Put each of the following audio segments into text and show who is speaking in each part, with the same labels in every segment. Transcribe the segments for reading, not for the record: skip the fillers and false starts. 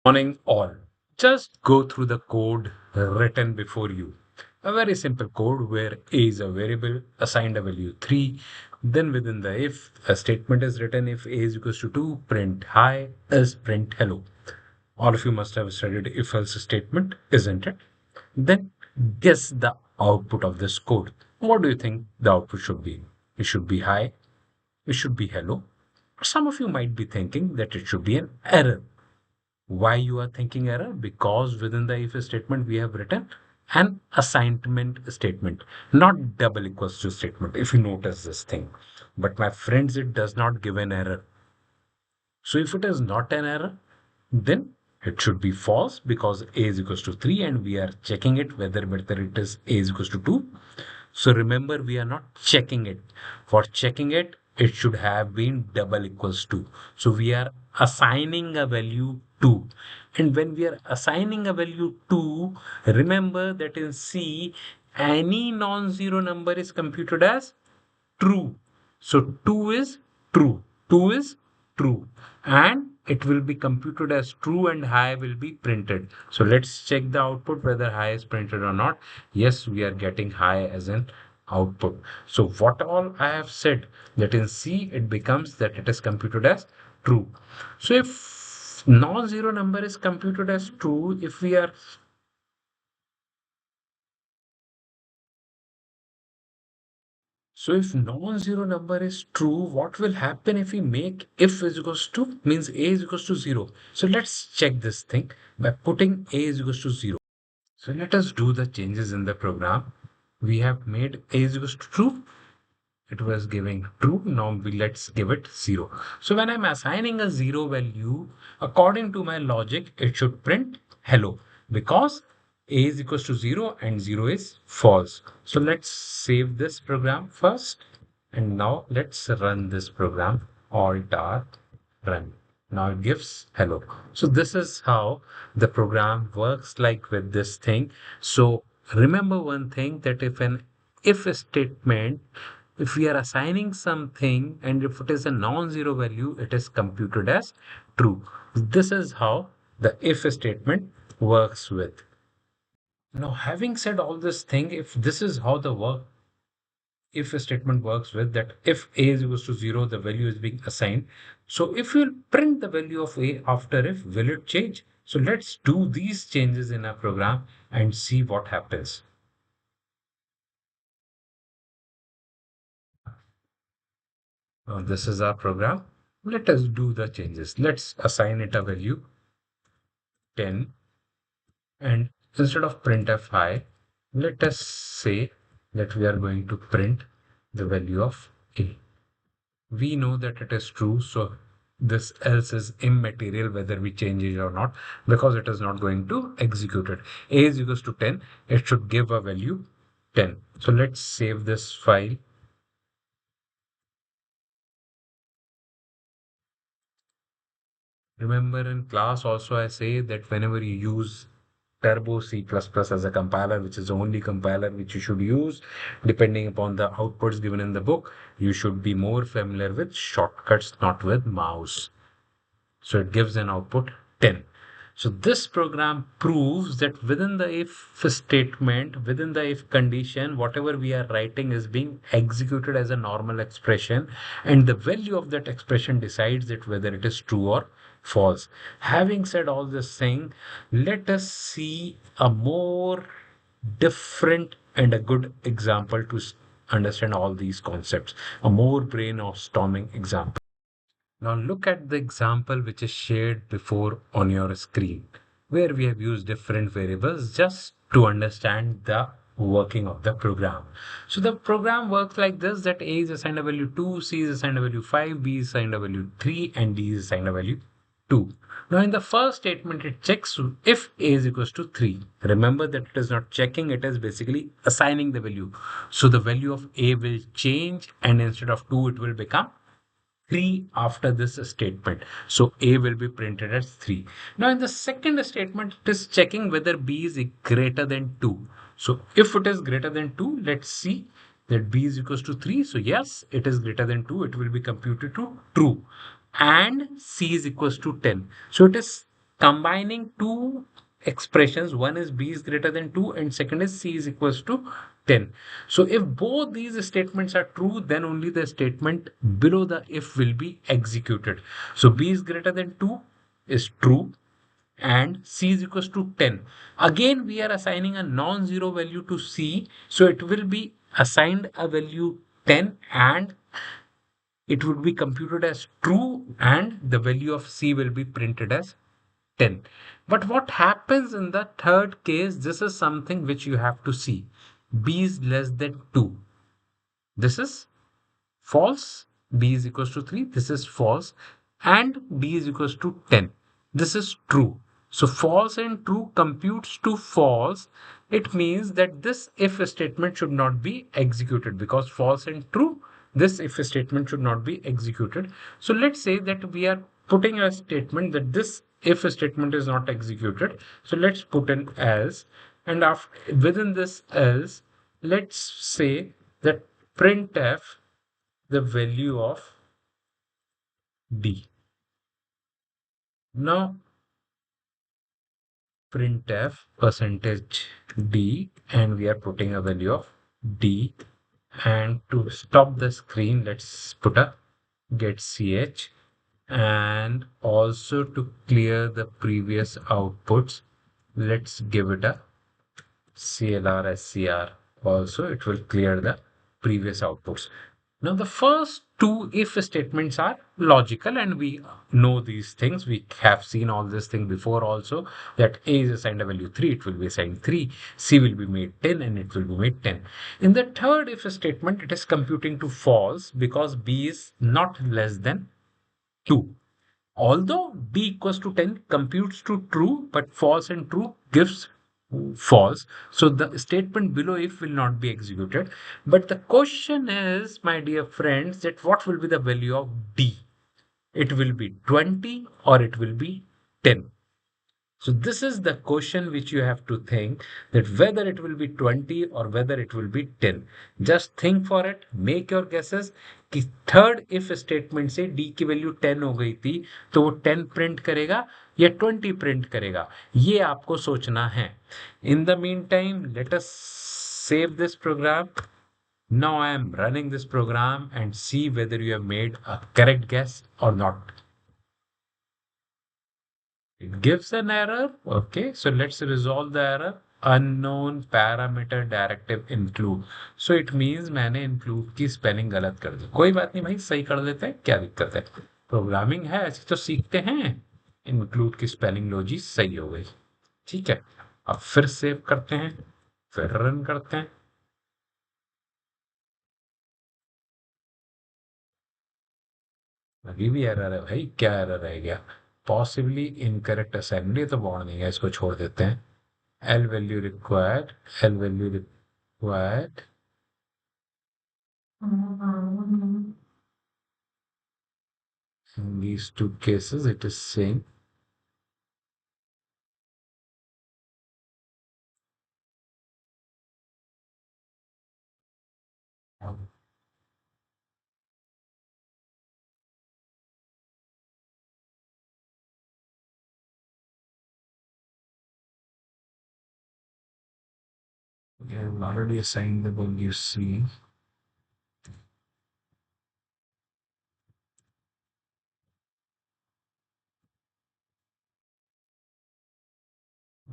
Speaker 1: Morning all. Just go through the code written before you. A very simple code where a is a variable assigned a value 3. Then within the if, a statement is written if a is equals to 2, print hi, else print hello. All of you must have studied if else statement, isn't it? Then guess the output of this code. What do you think the output should be? It should be hi, it should be hello. Some of you might be thinking that it should be an error. Why you are thinking error? Because within the if statement we have written an assignment statement, not double equals to statement, if you notice this thing. But my friends, it does not give an error. So if it is not an error, then it should be false because a is equals to 3 and we are checking it whether it is a is equals to 2. So remember, we are not checking it. For checking it, it should have been double equals to. So we are assigning a value 2. And when we are assigning a value 2, remember that in C, any non-zero number is computed as true. So 2 is true. 2 is true. And it will be computed as true and high will be printed. So let's check the output whether high is printed or not. Yes, we are getting high as an output. So what all I have said that in C it becomes that it is computed as true. So if non-zero number is computed as true, if we are So if non-zero number is true, what will happen if we make if is equals to means a is equals to 0. So let's check this thing by putting a is equals to 0. So let us do the changes in the program. We have made a is equals to true. It was giving true. Now let's give it 0. So when I'm assigning a 0 value, according to my logic, it should print hello because a is equals to 0 and 0 is false. So let's save this program first. And now let's run this program. Alt R run. Now it gives hello. So this is how the program works like with this thing. So remember one thing that if statement, if we are assigning something and if it is a non-zero value, it is computed as true. This is how the if statement works with. Now, having said all this thing, if this is how the work if a statement works with that if a is equals to 0, the value is being assigned. So if we'll print the value of a after if, will it change? So let's do these changes in our program and see what happens. Now this is our program. Let us do the changes. Let's assign it a value 10 and instead of printf high, let us say that we are going to print the value of a. We know that it is true, so this else is immaterial whether we change it or not because it is not going to execute it. A is equals to 10, it should give a value 10. So let's save this file. Remember in class also I say that whenever you use Turbo C++ as a compiler, which is the only compiler which you should use, depending upon the outputs given in the book, you should be more familiar with shortcuts, not with mouse. So it gives an output 10. So this program proves that within the if statement, within the if condition, whatever we are writing is being executed as a normal expression, and the value of that expression decides that whether it is true or false. Having said all this thing, let us see a more different and a good example to understand all these concepts, a more brainstorming example. Now look at the example which is shared before on your screen, where we have used different variables just to understand the working of the program. So the program works like this, that A is assigned a value 2, C is assigned a value 5, B is assigned a value 3, and D is assigned a value 2. Now in the first statement, it checks if A is equals to 3. Remember that it is not checking, it is basically assigning the value. So the value of A will change and instead of 2, it will become 3 after this statement. So A will be printed as 3. Now in the second statement, it is checking whether B is greater than 2. So if it is greater than 2, let's see that B is equals to 3. So yes, it is greater than 2. It will be computed to true. And C is equals to 10. So it is combining two expressions. One is b is greater than 2 and second is c is equals to 10. So if both these statements are true, then only the statement below the if will be executed. So b is greater than 2 is true and c is equals to 10. Again, we are assigning a non-zero value to c. So it will be assigned a value 10 and it would be computed as true and the value of c will be printed as 10. But what happens in the third case? This is something which you have to see. B is less than 2. This is false. B is equals to 3. This is false. And B is equals to 10. This is true. So false and true computes to false. It means that this if statement should not be executed because false and true, this if statement should not be executed. So let's say that we are putting a statement that this if statement is not executed. So let's put an else, and after within this else, let's say that printf the value of d. Now printf percentage d, and we are putting a value of d. And to stop the screen, let's put a get ch, and also to clear the previous outputs, let's give it a clr scr. Also it will clear the previous outputs. Now the first two if statements are logical and we know these things. We have seen all this thing before also, that a is assigned a value 3, it will be assigned 3, c will be made 10 and it will be made 10. In the third if statement, it is computing to false because b is not less than 2. Although b equals to 10 computes to true, but false and true gives false. So the statement below if will not be executed. But the question is, my dear friends, that what will be the value of d? It will be 20 or it will be 10. So this is the question which you have to think, that whether it will be 20 or whether it will be 10. Just think for it, make your guesses कि third if statement से D की value 10 हो गई थी तो वो 10 print करेगा या 20 प्रिंट करेगा, ये आपको सोचना है. In the meantime let us save this program. Now I am running this program and see whether you have made a correct guess or not. It gives an error. Okay, so let's resolve the error. Unknown parameter directive include. So it means मैंने include की spelling गलत कर दी. कोई बात नहीं भाई, सही कर देते हैं, क्या दिक्कत है. प्रोग्रामिंग है, ऐसे तो सीखते हैं. include की spelling लॉजी सही हो गई. ठीक है, अब फिर सेव करते हैं, फिर रन करते हैं. अभी भी एरर है भाई, क्या एरर रह गया. पॉसिबली इनकरेक्ट असेंबली, तो बोर्ड नहीं है, इसको छोड़ देते हैं. L value required, L value required. In these two cases, it is same. Okay, I've already assigned the value C.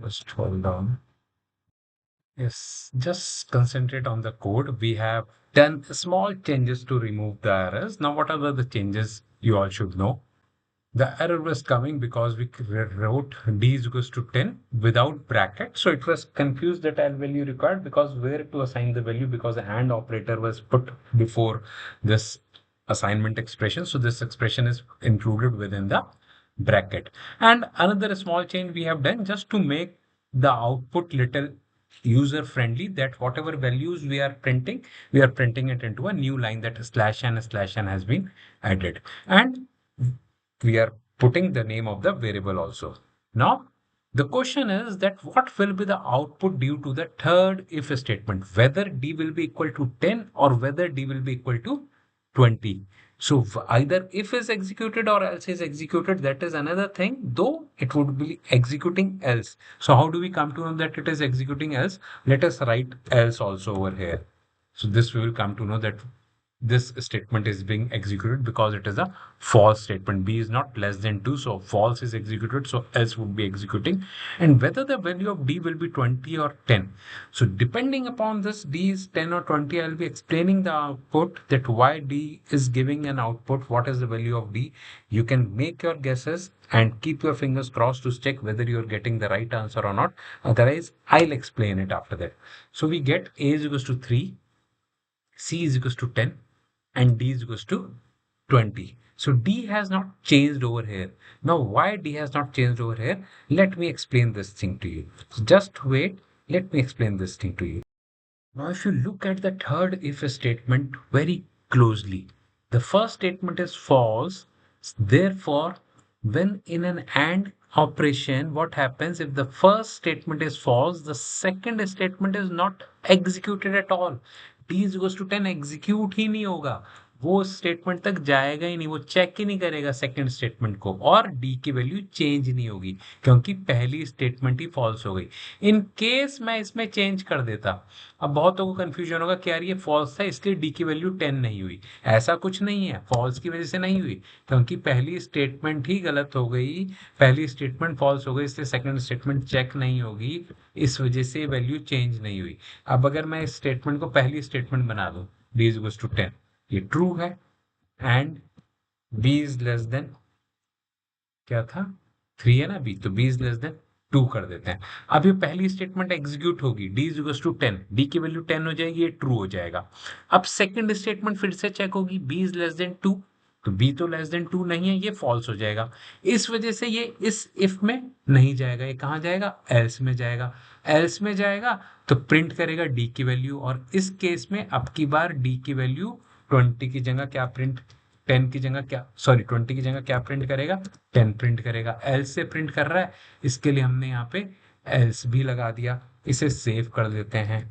Speaker 1: Just hold on. Yes, just concentrate on the code. We have done small changes to remove the errors. Now, what are the changes you all should know? The error was coming because we wrote d is equals to 10 without bracket. So it was confused that L value required because where to assign the value, because the AND operator was put before this assignment expression. So this expression is included within the bracket. And another small change we have done just to make the output little user friendly, that whatever values we are printing it into a new line, that /n has been added. And we are putting the name of the variable also. Now, the question is that what will be the output due to the third if statement, whether d will be equal to 10 or whether d will be equal to 20. So either if is executed or else is executed, that is another thing, though it would be executing else. So how do we come to know that it is executing else? Let us write else also over here. So this we will come to know that this statement is being executed because it is a false statement. B is not less than 2, so false is executed, so else would be executing. And whether the value of D will be 20 or 10. So depending upon this, D is 10 or 20, I'll be explaining the output, that why D is giving an output, what is the value of D. You can make your guesses and keep your fingers crossed to check whether you're getting the right answer or not. Otherwise, I'll explain it after that. So we get A is equals to 3, C is equals to 10, and D is equals to 20. So D has not changed over here. Now why D has not changed over here? Let me explain this thing to you. So just wait. Let me explain this thing to you. Now if you look at the third if statement very closely, the first statement is false. Therefore, when in an AND operation, what happens if the first statement is false, the second statement is not executed at all. D is equals to 10 execute ही नहीं होगा, वो statement तक जाएगा ही नहीं, वो check ही नहीं करेगा second statement को, और डी की वैल्यू चेंज नहीं होगी क्योंकि पहली स्टेटमेंट ही फॉल्स हो गई। इन केस मैं इसमें चेंज कर देता, अब बहुतों को कंफ्यूजन होगा कि यार ये फॉल्स था इसलिए डी की वैल्यू 10 नहीं हुई। ऐसा कुछ नहीं है, फॉल्स की वजह से नहीं हुई क्योंकि पहली स्टेटमेंट ही गलत हो गई, पहली स्टेटमेंट फॉल्स हो गई, इसलिए सेकंड स्टेटमेंट चेक नहीं होगी, इस वजह से वैल्यू चेंज नहीं हुई। अब अगर मैं इस स्टेटमेंट को पहली स्टेटमेंट बना दूं, डी इज इक्वल्स टू 10, ये ट्रू है, and B is less than, क्या था 3 है ना बी, तो बी इज लेस देन 2 कर देते हैं। अब ये पहली स्टेटमेंट एग्जीक्यूट होगी, D is equals to 10, D की वैल्यू 10 हो जाएगी, ये ट्रू हो जाएगा। अब सेकंड स्टेटमेंट फिर से चेक होगी, बी इज लेस देन 2, तो बी तो लेस देन 2 नहीं है, ये फॉल्स हो जाएगा। इस वजह से ये इस इफ में नहीं जाएगा, ये कहाँ जाएगा, एल्स में जाएगा। एल्स में जाएगा तो प्रिंट करेगा डी की वैल्यू, और इस केस में अब की बार डी की वैल्यू 20 की जगह क्या प्रिंट, 10 की जगह क्या, सॉरी 20 की जगह क्या प्रिंट करेगा, 10 प्रिंट करेगा। एल्स से प्रिंट कर रहा है, इसके लिए हमने यहाँ पे एल्स भी लगा दिया। इसे सेव कर देते हैं,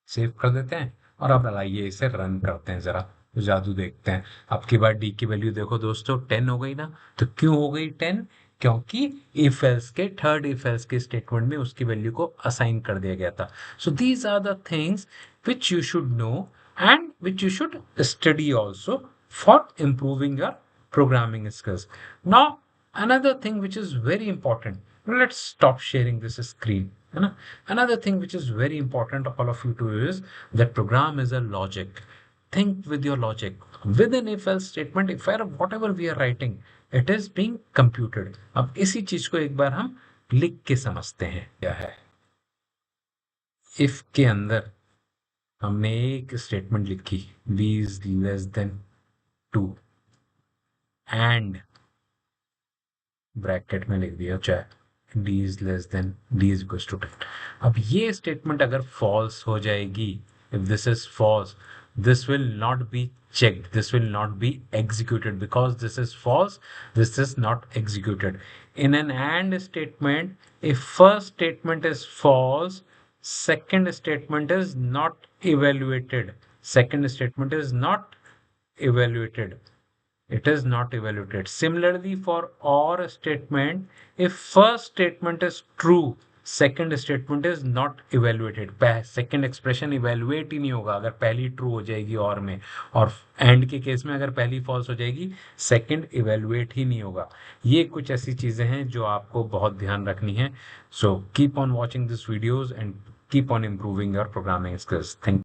Speaker 1: सेव कर देते हैं, और अब आइए इसे रन करते हैं, जरा जादू देखते हैं। अब की बार डी की वैल्यू देखो दोस्तों 10 हो गई ना, तो क्यों हो गई 10, क्योंकि इफ एल्स के थर्ड इफ एल्स के स्टेटमेंट में उसकी वैल्यू को असाइन कर दिया गया था। So these are the things which you should know and which you should study also for improving your programming skills. Now another thing which is very important, let's stop sharing this screen, है ना? Another thing which is very important all of you to is that program is a logic. Think with your logic. With an if else statement, if whatever we are writing, it is being computed. अब इसी चीज को एक बार हम लिख के समझते हैं क्या है। if के अंदर हमने एक स्टेटमेंट लिखी, b is less than 2 and bracket में लिख दिया चाहे d is less than d is equal to 10। अब ये स्टेटमेंट अगर फॉल्स हो जाएगी, if this is false, this will not be checked, this will not be executed, because this is false, this is not executed. In an AND statement, if first statement is false, second statement is not evaluated, second statement is not evaluated, it is not evaluated. Similarly for OR statement, if first statement is true, second statement is not evaluated, second expression evaluate ही नहीं होगा अगर पहली true हो जाएगी और में, और एंड के केस में अगर पहली फॉल्स हो जाएगी सेकेंड इवेल्युएट ही नहीं होगा। ये कुछ ऐसी चीजें हैं जो आपको बहुत ध्यान रखनी है। So keep on watching this videos and keep on improving your programming skills. Thank